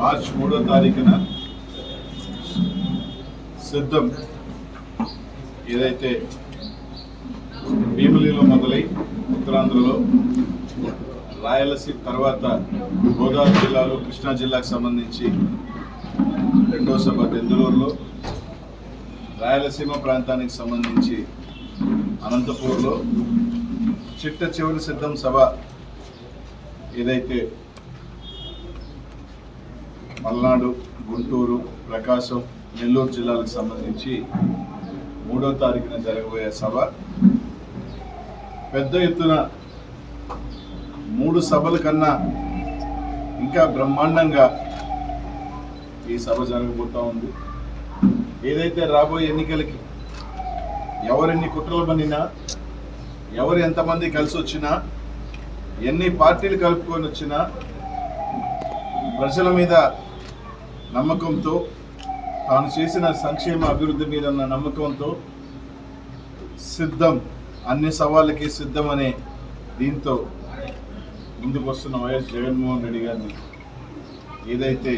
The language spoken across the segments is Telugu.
మార్చి 3వ తారీఖున సిద్ధం ఏదైతే భీమిలిలో మొదలై ఉత్తరాంధ్రలో రాయలసీమ తర్వాత గోదావరి జిల్లాలో కృష్ణా జిల్లాకు సంబంధించి రెండో సభ దెందులూరులో, రాయలసీమ ప్రాంతానికి సంబంధించి అనంతపూర్లో, చిట్ట చివరి సిద్ధం సభ ఏదైతే పల్నాడు, గుంటూరు, ప్రకాశం, నెల్లూరు జిల్లాలకు సంబంధించి 3వ తారీఖున జరగబోయే సభ పెద్ద ఎత్తున 3 సభల కన్నా ఇంకా బ్రహ్మాండంగా ఈ సభ జరగబోతా ఉంది. ఏదైతే రాబోయే ఎన్నికలకి ఎవరెన్ని కుట్రలు పన్నినా, ఎవరు ఎంతమంది కలిసి వచ్చినా, ఎన్ని పార్టీలు కలుపుకొని వచ్చినా ప్రజల మీద నమ్మకంతో, తాను చేసిన సంక్షేమ అభివృద్ధి మీద ఉన్న నమ్మకంతో సిద్ధం, అన్ని సవాళ్ళకి సిద్ధం అనే దీంతో ముందుకు వస్తున్న వైఎస్ జగన్మోహన్ రెడ్డి గారిని ఏదైతే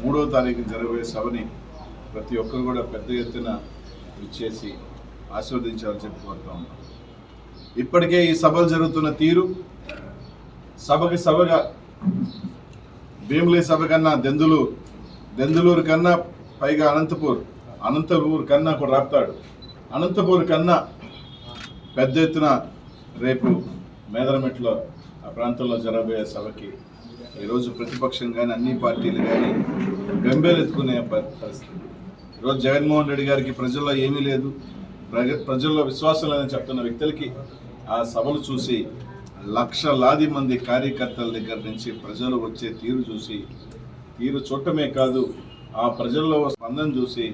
3వ తారీఖు జరగబోయే సభని ప్రతి ఒక్కరు కూడా పెద్ద ఎత్తున ఇచ్చేసి ఆశీర్వదించాలని చెప్పి కోరుతా ఉన్నాం. ఇప్పటికే ఈ సభలు జరుగుతున్న తీరు సభకి సభగా భీమిలి సభ కన్నా దెందులూరు కన్నా పైగా అనంతపూర్ కన్నా కూడా రాపుతాడు, అనంతపూర్ కన్నా పెద్ద ఎత్తున రేపు మేదరమెట్లో ఆ ప్రాంతంలో జరగబోయే సభకి ఈరోజు ప్రతిపక్షం కానీ అన్ని పార్టీలు కానీ బెంబేలెత్తుకునే పరిస్థితి. ఈరోజు జగన్మోహన్ రెడ్డి గారికి ప్రజల్లో ఏమీ లేదు, ప్రజల్లో విశ్వాసం లేదని చెప్తున్న వ్యక్తులకి ఆ సభలు చూసి లక్షలాది మంది కార్యకర్తల దగ్గర నుంచి ప్రజలు వచ్చే తీరు చూడటమే కాదు, ఆ ప్రజల్లో స్పందన చూసి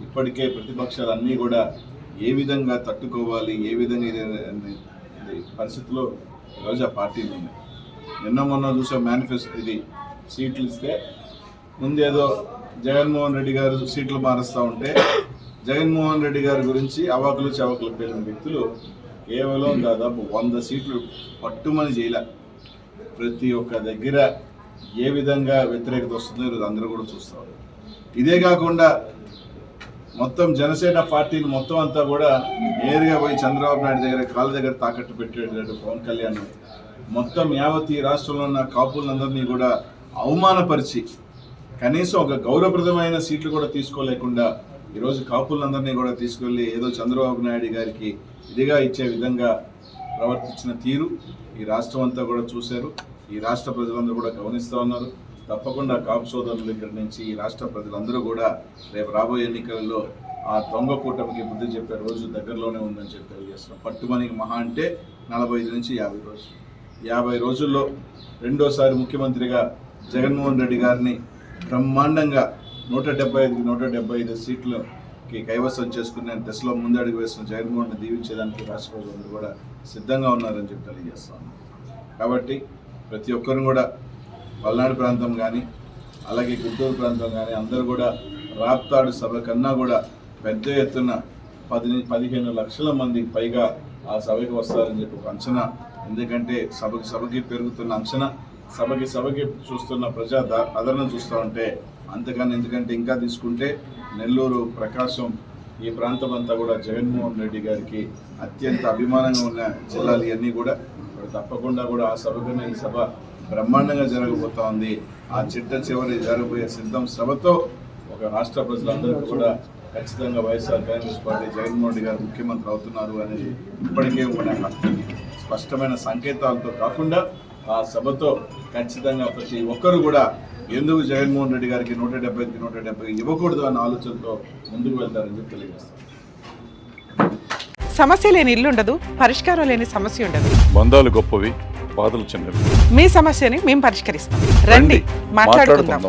ఇప్పటికే ప్రతిపక్షాలు అన్నీ కూడా ఏ విధంగా తట్టుకోవాలి, ఏ విధంగా పరిస్థితిలో ఈరోజు ఆ పార్టీలు ఉన్నాయి. నిన్న మొన్న చూసే మేనిఫెస్టో ఇది సీట్లు ఇస్తే ముందేదో జగన్మోహన్ రెడ్డి గారు సీట్లు మారుస్తూ ఉంటే జగన్మోహన్ రెడ్డి గారి గురించి అవాకులు చవాకులు పేలిన వ్యక్తులు కేవలం దాదాపు 100 సీట్లు పట్టుమని చేయలే. ప్రతి ఒక్క దగ్గర ఏ విధంగా వ్యతిరేకత వస్తుందో ఈరోజు అందరూ కూడా చూస్తారు. ఇదే కాకుండా మొత్తం జనసేన పార్టీని మొత్తం అంతా కూడా నేరుగా పోయి చంద్రబాబు నాయుడు దగ్గర కాళ్ళ దగ్గర తాకట్టు పెట్టేటట్టు పవన్ కళ్యాణ్ మొత్తం యావత్ ఈ రాష్ట్రంలో ఉన్న కాపులందరినీ కూడా అవమానపరిచి కనీసం ఒక గౌరవప్రదమైన సీట్లు కూడా తీసుకోలేకుండా ఈరోజు కాపులందరినీ కూడా తీసుకెళ్ళి ఏదో చంద్రబాబు నాయుడు గారికి ఇదిగా ఇచ్చే విధంగా ప్రవర్తించిన తీరు ఈ రాష్ట్రం అంతా కూడా చూశారు. ఈ రాష్ట్ర ప్రజలందరూ కూడా గమనిస్తూ ఉన్నారు. తప్పకుండా కాపు సోదరుల దగ్గర నుంచి ఈ రాష్ట్ర ప్రజలందరూ కూడా రేపు రాబోయే ఎన్నికలలో ఆ దొంగ కూటమికి బుద్ధి చెప్పే రోజు దగ్గరలోనే ఉందని చెప్పి తెలియజేస్తున్నాం. పట్టుమనికి మహా అంటే 45 నుంచి 50 రోజులు. 50 రోజుల్లో రెండోసారి ముఖ్యమంత్రిగా జగన్మోహన్ రెడ్డి గారిని బ్రహ్మాండంగా 175 సీట్లకి కైవసం చేసుకునే దశలో ముందడుగు వేసిన జగన్మోహన్ దీవించేదానికి రాష్ట్ర ప్రజలందరూ కూడా సిద్ధంగా ఉన్నారని చెప్పి తెలియజేస్తాం. కాబట్టి ప్రతి ఒక్కరిని కూడా పల్నాడు ప్రాంతం కానీ అలాగే గుంటూరు ప్రాంతం కానీ అందరూ కూడా రాప్తాడు సభ కన్నా కూడా పెద్ద ఎత్తున 10-15 లక్షల మంది పైగా ఆ సభకి వస్తారని చెప్పి ఒక అంచనా. ఎందుకంటే సభకి పెరుగుతున్న అంచనా, సభకి చూస్తున్న ప్రజా ఆదరణ చూస్తూ ఉంటే అంతకన్నా, ఎందుకంటే ఇంకా తీసుకుంటే నెల్లూరు, ప్రకాశం ఈ ప్రాంతం అంతా కూడా జగన్మోహన్ రెడ్డి గారికి అత్యంత అభిమానంగా ఉన్న జిల్లాలు ఇవన్నీ కూడా తప్పకుండా కూడా ఆ సభకనే ఈ సభ బ్రహ్మాండంగా జరగబోతా ఉంది. ఆ చిట్ట చివరి జరగబోయే సిద్ధం సభతో ఒక రాష్ట్ర ప్రజలందరికీ కూడా ఖచ్చితంగా వైఎస్ఆర్ కాంగ్రెస్ పార్టీ జగన్మోహన్ రెడ్డి గారు ముఖ్యమంత్రి అవుతున్నారు అనేది ఇప్పటికే ఉన్న స్పష్టమైన సంకేతాలతో కాకుండా ఆ సభతో ఖచ్చితంగా ప్రతి ఒక్కరు కూడా ఎందుకు జగన్మోహన్ రెడ్డి గారికి 170 ఇవ్వకూడదు అన్న ఆలోచనతో ముందుకు వెళ్తారని చెప్పి తెలియజేస్తారు. సమస్య లేని ఇల్లు ఉండదు, పరిష్కారం లేని సమస్య ఉండదు. బంధాలు గొప్పవి, బాధలు చిన్నవి. మీ సమస్యని మేము పరిష్కరిస్తాం. రండి, మాట్లాడుకుందాం.